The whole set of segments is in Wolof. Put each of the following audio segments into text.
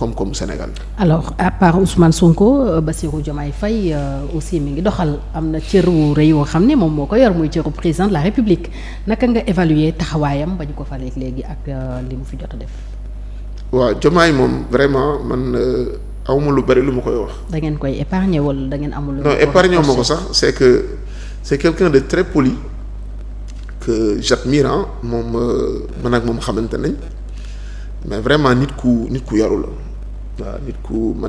koom-koomu Sénégal. alors à part Ousmane Sonko Bassirou Diomaye Faye aussi mi ngi doxal am na cëru rëy yoo xam ne moom moo ko yor muy cëru président de la République naka nga évaluer taxawaayam ba ñu ko falee léegi ak li mu fi jot a def. waaw Diomaye moom vraiment man awma lu bari lu ma koy wax. da ngeen koy épargner wala da ngeen amul. non épargner ma ko sax c'est que c'est quelqu'un de très poli que j'admire moom man ak moom xamante nañ mais vraiment nit ku yaru la. waaw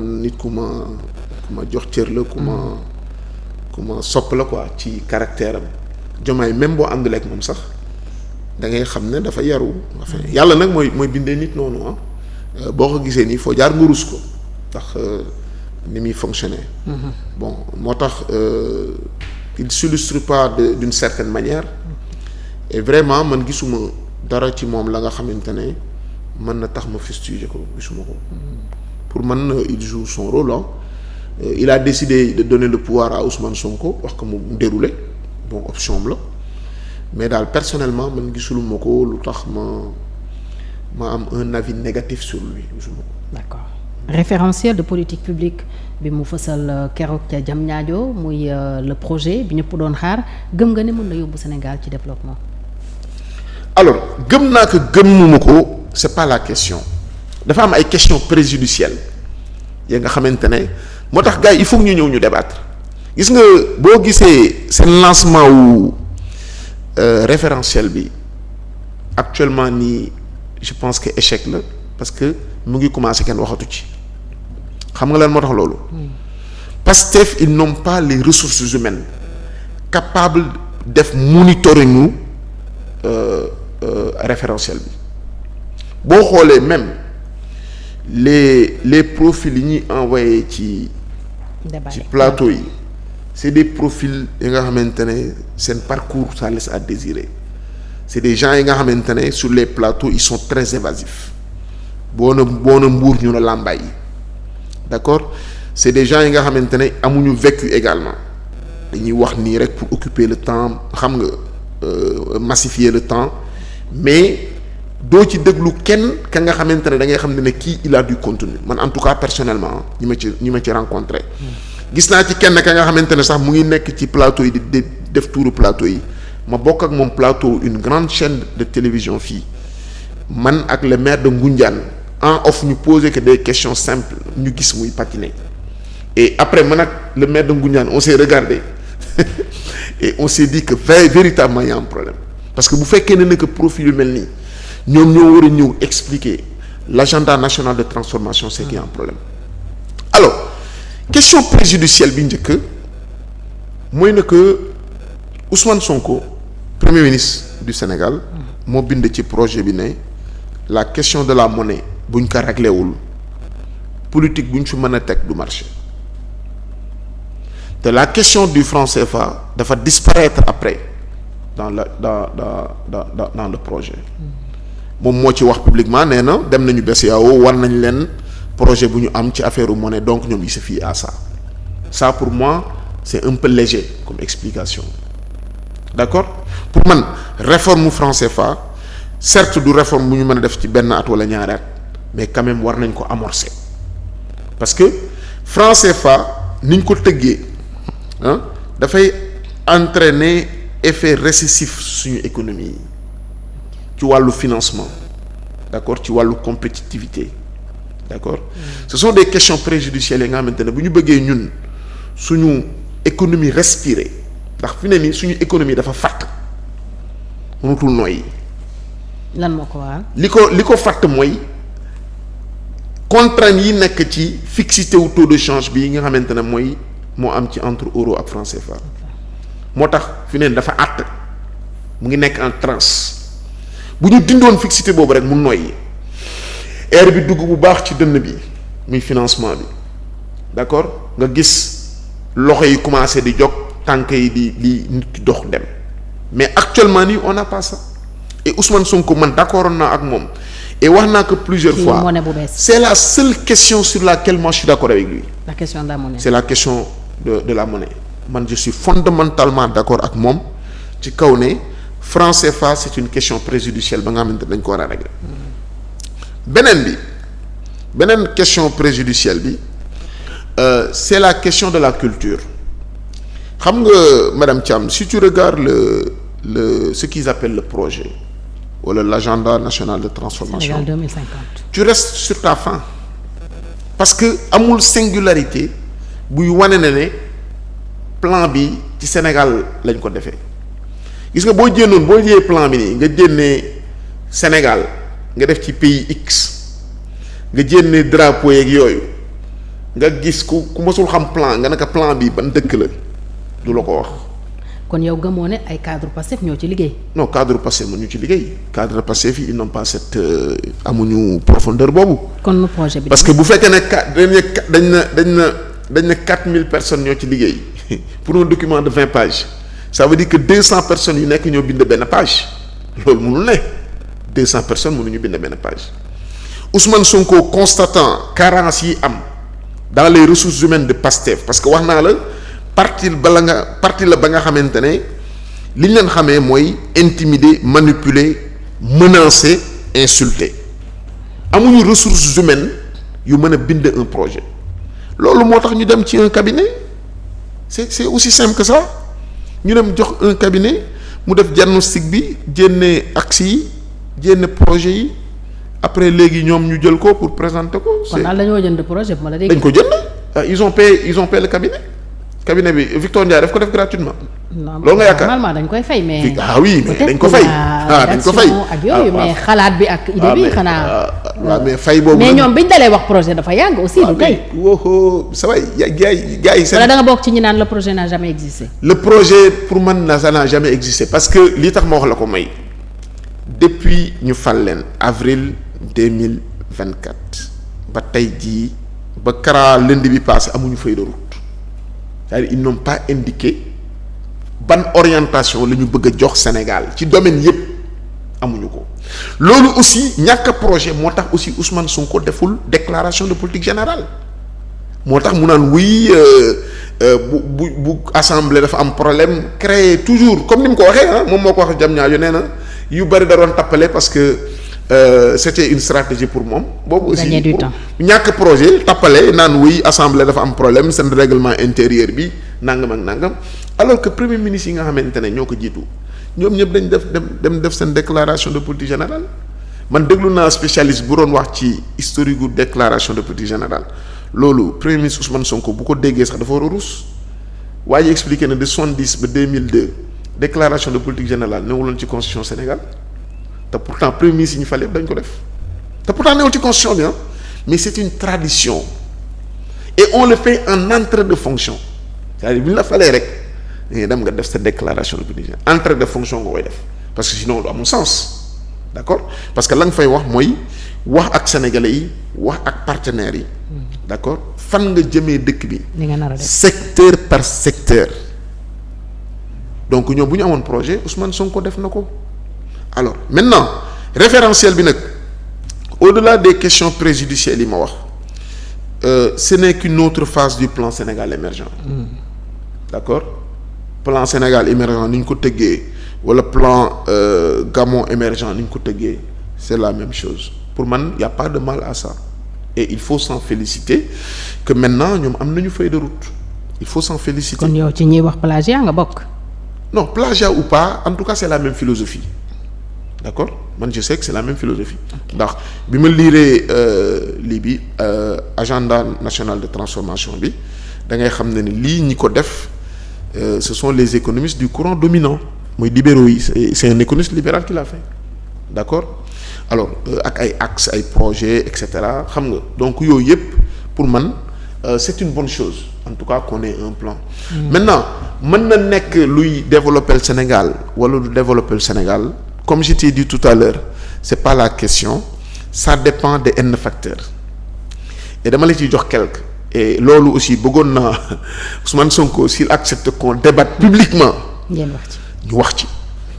nit ku ma jox cër la ku ma sopp la quoi ci caractère am Diomaye même boo àndul ak moom sax da ngay xam ne dafa yaru enfin yàlla nag mooy bindee nit noonu boo ko gisee nii foo jaar nga rus ko ndax ni muy fonctionner. Bon moo tax il s'illustre pas d'une certaine manière et vraiment man gisuma dara ci moom la nga xamante ne mën na tax ma fustiger ko gisuma ko. Pour man il joue son rôle il a décidé de donner le pouvoir à Ousmane Sonko wax ko mu dérouler bon option la mais daal personnellement man gisuluma ko lu tax ma am un avis négatif sur lui gisuma ko. D'accord. Référentiel de politique publique bi mu fësal keroog ca Diamniadio muy le projet bi ñëpp doon xaar gëm nga ne mën na yóbbu Sénégal ci développement. Alors gëm naa ko gëmuma ko c'est pas la question. dafa am ay questions préjudicielles ya nga xamante ne moo tax gars yi il faut ñu ñëw ñu débattre gis nga boo gisee seen lancement wu référentiel bi actuellement nii je pense que échec la parce que mu ngi commencer kenn waxatu ci xam nga lan moo tax loolu. Pastef ils n'ont pas les ressources humaines capables def monitoring référentiel bi boo xoolee même. les profils yi ñuy envoyé ci plateau yi c'est des profils yi nga xamante ne seen parcours ça laisse à désirer c'est des gens yi nga xamante ne sur les plateaux ils sont très évasifs boo na mbuur ñu ne làmbaay yi d'accord c'est des gens yi nga xamante ne amuñu vécu également dañuy wax nii rek pour occuper le temps xam nga massifier le temps mais doo ci déglu kenn ka nga xamante ne da ngay xam ne kii il a du contenu man en tout cas personnellement ñi ma ci rencontré gis naa ci kenn ka nga xamante ne sax mu ngi nekk ci plateau yi di def tuuru plateau yi ma bokk ak moom plateau une grande chaîne de télévision fii man ak le maire de Ngoundiane en off ñu poser que des questions simples ñu gis muy patiner et après man ak le maire de Ngoundiane on s'est regardé et on s'est dit que véritablement il y a un problème parce que bu fekkee ne que profil yu mel nii ñoom ñoo war a ñëw expliquer l'agenda national de transformation c'est qu'il y a un problème alors question préjudicielle bi njëkk mooy na que Ousmane Sonko premier ministre du Sénégal moo bind ci projet bi ne la question de la monnaie buñ ko réglé wul politique buñ fi mën a teg du marché te la question du franc CFA dafa disparaître après dans le projet moom moo ci wax publiquement nee na dem nañu BCEAO war nañ leen projet bu ñu am ci affaire monnaie donc ñoom ils se fient à ça pour moi c'est un peu léger comme explication d'accord pour man réforme franc CFA certes du réforme bu ñu mën a def ci benn at wala ñaari at mais quand même war nañ ko amorcer parce que franc CFA ni ñu ko tëggee dafay entraîner effet récessif suñu économie yi ci wàllu financement d'accord ci wàllu compétitivité d'accord ce sont des questions préjudicielles yi nga xamante ne bu ñu bëggee ñun suñu économie respirer ndax fi ne nii suñu économie dafa fàtt mënutul nooyi. lan moo ko waral. li ko fàtt mooy contraintes yi nekk ci fixité wu taux de change bi nga xamante ne mooy moo am ci entre euro ak franc CFA moo tax fi ne dafa àtt mu ngi nekk en transe bu ñu dindoon fixité boobu rek mu noyyi air bi dugg bu baax ci dënn bi muy financement bi d'accord nga gis loxo yi commencé di jóg tànk yi di nit ki dox dem mais actuellement nii on n'a pas ça et Ousmane Sonko man d'accord naa ak moom et wax naa que plusieurs fois c'est la seule question sur laquelle moi je suis d'accord avec lui. La question de la monnaie. C'est la question de la monnaie man je suis fondamentalement d'accord ak moom ci kaw ne franc CFA c'est une question préjudicielle ba nga xamante dañ ko war a régler beneen bi beneen question préjudicielle bi c'est la question de la culture xam nga madame Thiam si tu regardes ce qu'ils appellent le projet wala l'agenda national de transformation Sénégal 2050 tu restes sur ta faim parce que amul singularité buy wane ne plan bi ci Sénégal lañ ko defee gis nga boo jëyee plan bi nii nga génnee Sénégal nga def ci pays X nga génnee drapeau yeeg yooyu nga gis ku mësul xam plan nga naka plan bi ban dëkk la du la ko wax. kon yow gëmoo ne ay cadre Pastef ñoo ci liggéey. non cadre Pastef mënuñu ci liggéey cadre Pastef yi ils n'ont pas cette amuñu profondeur boobu. kon projet bi parce que bu fekkee ne dañ ne 4000 personnes ñoo ci liggéey pour un document de 20 pages ça veut dire que 200 personnes yu nekk ñoo bind benn page loolu mënul ne 200 personnes mënuñu bind benn page Ousmane Sonko constatant carence yi am dans les ressources humaines de Pastef parce que wax naa la parti la ba nga xamante ne li ñu leen xamee mooy intimider manipuler menacer insulter amuñu ressources humaines yu mën a bind un projet loolu moo tax ñu dem ci un cabinet c'est aussi simple que ça ñu dem jox un cabinet mu def diagnostic bi génne axe yi génne projet yi après léegi ñoom ñu jël ko pour présenter ko. kon daal dañoo jënd projet bu ma la dégg. dañ ko jënd ils ont payé le cabinet bi Victor Ndiaye daf ko def gratuitement. loolu nga yaakaar normalement dañ koy fay mais. oui mais dañ ko fay. dañ ko fay ak yooyu mais xalaat bi ak idée bi xanaa. waaw mais fay boobu. mais ñoom biñ dalee wax projet dafa yàgg aussi. du tey woo sa waay gars yi seen. wala da nga bokk ci ñi naan le projet n'a jamais existé. le projet pour man ça n'a jamais existé parce que li tax ma wax la ko may depuis ñu fal leen avril 2024 ba tey jii ba kara lundi bi passé amuñu feuille de route c'est-à-dire ils n'ont pas indiqué ban orientation la ñu bëgg a jox Sénégal ci domaine yépp amuñu ko loolu aussi ñàkk projet moo tax aussi Ousmane Sonko deful déclaration de politique générale moo tax mu naan wuy bu assemblée dafa am problème créer toujours comme ni mu ko waxee moom moo ko wax jam ñaajo nee na yu bari da doon tappale parce que c'était une stratégie pour moom boobu aussi ñàkk projet tappale naan wuy assemblée dafa am problème seen règlement intérieur bi nangam ak nangam alors que premier ministre yi nga xamante ne ñoo ko jiitu ñoom ñëpp dañ def seen déclaration de politique générale man déglu naa spécialiste bu doon wax ci historique gu déclaration de politique générale loolu premier ministre Ousmane Sonko bu ko déggee sax dafa war a rus waaye expliqué na de 70 ba 2002 déclaration de politique générale newuloon ci constitution Sénégal te pourtant premier ministre yi ñu fal yëpp dañ ko def te pourtant newul ci constitution bi mais c'est une tradition et on le fait en entrée de fonction c'est-à-dire bu ñu la falee rek dañuy dem nga def sa déclaration de politique générale entrée de fonction nga koy def parce que sinon du amul sens d'accord parce que la nga fay wax mooy wax ak sénégalais yi wax ak partenaires yi d'accord fan nga jëmee dëkk bi secteur par secteur donc ñoom bu ñu amoon projet Ousmane Sonko def na ko alors maintenant référentiel bi nag au-delà des questions préjudicielles yi ma wax ce n'est qu'une autre phase du plan Sénégal émergent d'accord plan Sénégal émergent ni ñu ko tëggee wala plan Gamon émergent ni ñu ko tëggee c'est la même chose pour man y a pas de mal à ça et il faut s'en féliciter que maintenant ñoom am nañu feuille de route il faut s'en féliciter. kon yow ci ñuy wax plagiat nga bokk. non plagiat ou pas en tout cas c'est la même philosophie d'accord man je sais que c'est la même philosophie ndax bi ma liiree lii bi agenda national de transformation bi da ngay xam ne ni lii ñi ko def ce sont les économistes du courant dominant mooy libéraux yi c'est un économiste libéral qui l'a fait d'accord alors ak ay axes ay projets et cetera xam nga donc yooyu yëpp pour man c'est une bonne chose en tout cas qu'on ait un plan. Maintenant mën na nekk luy développer le Sénégal wala lu développer le Sénégal comme je t'ai dit tout à l'heure c'est pas la question ça dépend de n facteurs et dama la ciy jox quelque et loolu aussi bëggoon naa Ousmane Sonko s'il accepte qu'on débatte publiquement ñu wax ci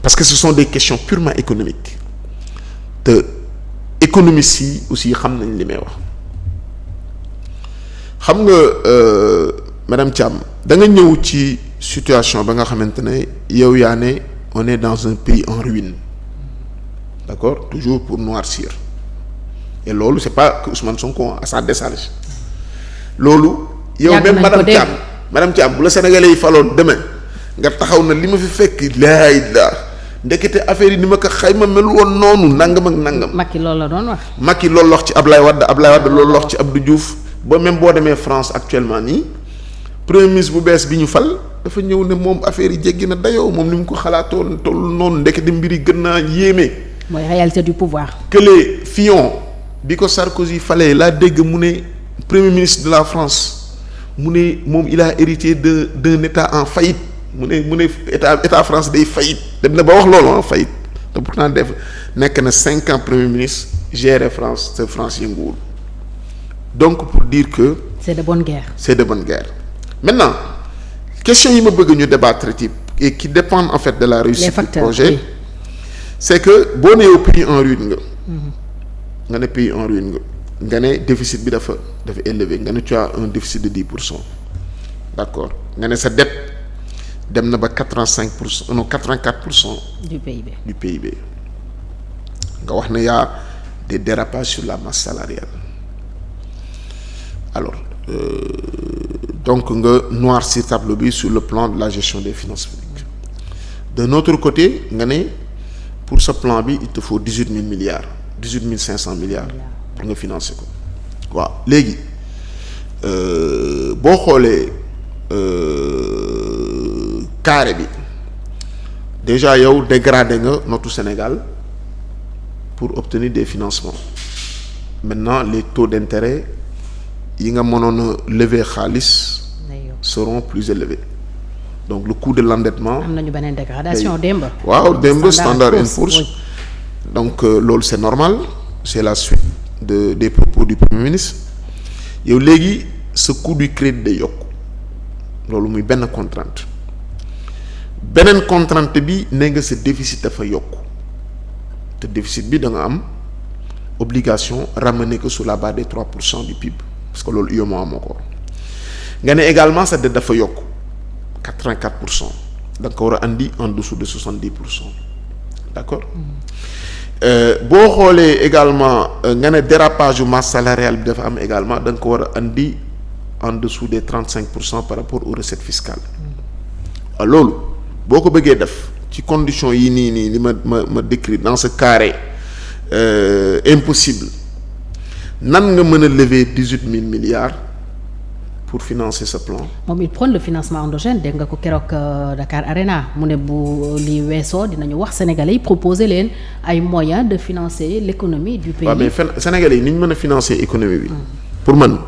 parce que ce sont des questions purement économiques te économistes yi aussi xam nañ li may wax xam nga madame Thiam da nga ñëw ci situation ba nga xamante ne yow yaa ne on est dans un pays en ruine d'accord toujours pour noircir et loolu c'est pas que Ousmane Sonko à sa décharge loolu. yow même madame Thiam bu la Sénégalais yi faloon demain nga taxaw na li ma fi fekk laay la ndekete affaire yi ni ma ko xayma mel woon noonu nangam ak nangam. Macky loolu la doon wax. Macky loolu la wax ci Ablaye Wade loolu la wax ci Abdou Diouf ba même boo demee France actuellement nii premier ministre bu bees bi ñu fal dafa ñëw ne moom affaire yi jéggi na dayoo moom ni mu ko xalaatoon toll noonu ndekete mbir yi gën naa yéeme. mooy réalité du pouvoir. que les Fillon bi ko Sarkozy falee laa dégg mu ne premier ministre de la France mu ne moom il a hérité d'un état en faillite mu ne état France day faillite dem na ba wax loolu en faillite te pourtant nekk na 5 ans premier ministre gérer France te France yënguwul donc pour dire que. c'est de bonne guerre. Maintenant question yi ma bëgg ñu débattre ci et qui dépendent en fait de la réussite du projet oui. C'est que boo nee yow pays en ruine nga. nga ne pays en ruine nga ne déficit bi dafa élevé nga ne tu as un déficit de 10%, d'accord nga ne sa dette dem na ba 85% non 84%. du PIB. nga wax ne y a des dérapages sur la masse salariale alors donc nga noircir tableau bi sur le plan de la gestion des finances publiques. D'un autre côté nga ne pour ce plan bi il te faut 18 500 milliards pour nga financer ko waaw léegi boo xoolee carré bi déjà yow dégradé nga notre Sénégal pour obtenir des financements maintenant les taux d'intérêt yi nga mënoon a lever xaalis seront plus élevés donc le coût de l'endettement am nañu beneen dégradation démb. waaw démb Standard & Poor's oui. Donc loolu c'est normal c'est la suite des propos du Premier ministre yow léegi ce coût du crédit day yokk loolu muy benn contrainte beneen contrainte bi nee nga sa déficit dafa yokk te déficit bi da nga am obligation ramener que sur la base des 3% du PIB parce que loolu UEMOA moo ko nga ne également sa dette dafa yokk 84% da nga ko war a andi en dessous de 70%, d'accord. Boo xoolee également nga ne dérapage yu masse salariale bi dafa am également da nga ko war a andi en dessous des 35% par rapport aux recettes fiscales loolu boo ko bëggee def ci conditions yi nii li ma décrit dans ce carré impossible nan nga mën a lever 18 000 milliards pour financer ce plan. moom il prône le financement endogène dégg nga ko keroog Dakar Arena mu ne bu li weesoo dinañu wax Sénégalais yi proposer leen ay moyens de financer l'économie du pays. waaw mais Sénégalais yi ni ñu mën a financer économie bi. pour man.